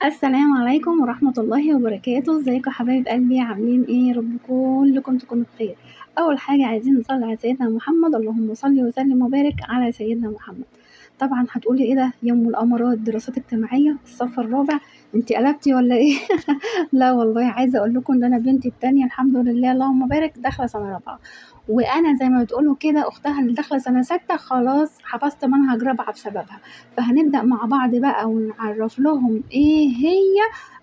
السلام عليكم ورحمة الله وبركاته. ازيكم حبايب قلبي؟ عاملين ايه؟ رب كلكم تكونوا بخير. اول حاجة عايزين نصلي على سيدنا محمد، اللهم صل وسلم وبارك على سيدنا محمد. طبعا هتقولي ايه ده؟ يوم الامارات دراسات اجتماعية الصف الرابع، انتي قلبتي ولا ايه؟ لا والله، عايزة اقول لكم ان انا بنتي التانية الحمد لله اللهم بارك داخلة سنة رابعة، وانا زي ما بتقولوا كده اختها اللي داخلة سنة 6 خلاص حفظت منهج رابعة بسببها. فهنبدأ مع بعض بقى ونعرف لهم ايه هي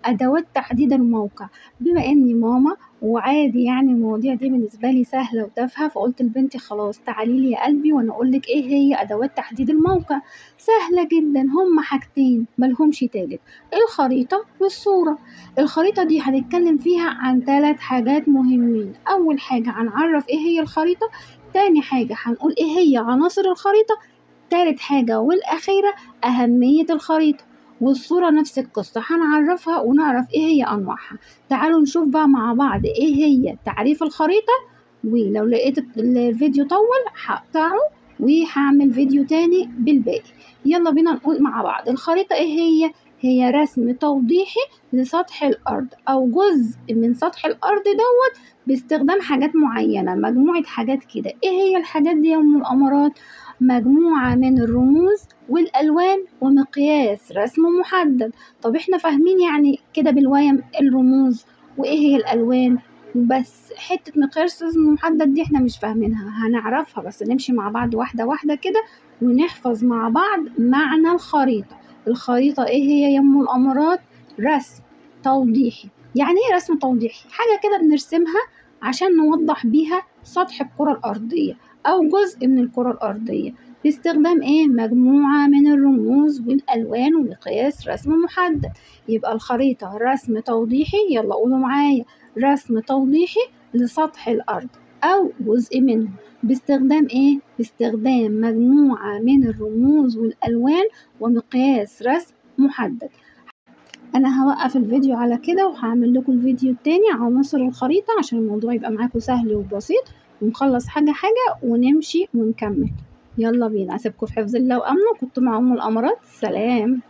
ادوات تحديد الموقع، بما اني ماما وعادي يعني المواضيع دي بالنسبه لي سهله وتافهه، فقلت لبنتي خلاص تعالي لي يا قلبي وانا اقول لك ايه هي ادوات تحديد الموقع. سهله جدا، هما حاجتين ملهمش تالت: الخريطه والصوره. الخريطه دي هنتكلم فيها عن 3 حاجات مهمين. اول حاجه هنعرف ايه هي الخريطه، تاني حاجه هنقول ايه هي عناصر الخريطه، تالت حاجة والأخيرة أهمية الخريطة. والصورة نفس القصة هنعرفها ونعرف ايه هي أنواعها. تعالوا نشوف بقى مع بعض ايه هي تعريف الخريطة، ولو لقيت الفيديو طول هقطعه وهعمل فيديو تاني بالباقي. يلا بينا نقول مع بعض الخريطة ايه هي. هي رسم توضيحي لسطح الأرض أو جزء من سطح الأرض دوت باستخدام حاجات معينة، مجموعة حاجات كده. ايه هي الحاجات دي يا أم الأمارات؟ مجموعة من الرموز والألوان ومقياس رسم محدد. طب احنا فاهمين يعني كده بالويم الرموز وايه هي الألوان، بس حتة مقياس رسم محدد دي احنا مش فاهمينها، هنعرفها بس نمشي مع بعض واحدة واحدة كده ونحفظ مع بعض معنى الخريطة. الخريطة ايه هي يا ام الأمارات؟ رسم توضيحي. يعني ايه رسم توضيحي؟ حاجة كده بنرسمها عشان نوضح بيها سطح الكرة الأرضية أو جزء من الكرة الأرضية باستخدام ايه؟ مجموعة من الرموز والألوان ومقياس رسم محدد. يبقى الخريطة رسم توضيحي، يلا قولوا معايا: رسم توضيحي لسطح الأرض أو جزء منه باستخدام ايه؟ باستخدام مجموعة من الرموز والألوان ومقياس رسم محدد. انا هوقف الفيديو على كده وهعمل لكم الفيديو التاني عناصر الخريطة عشان الموضوع يبقى معاكم سهل وبسيط، ونخلص حاجة حاجة ونمشي ونكمل. يلا بينا، اسيبكم في حفظ الله وامنه. كنت مع ام الامارات، سلام.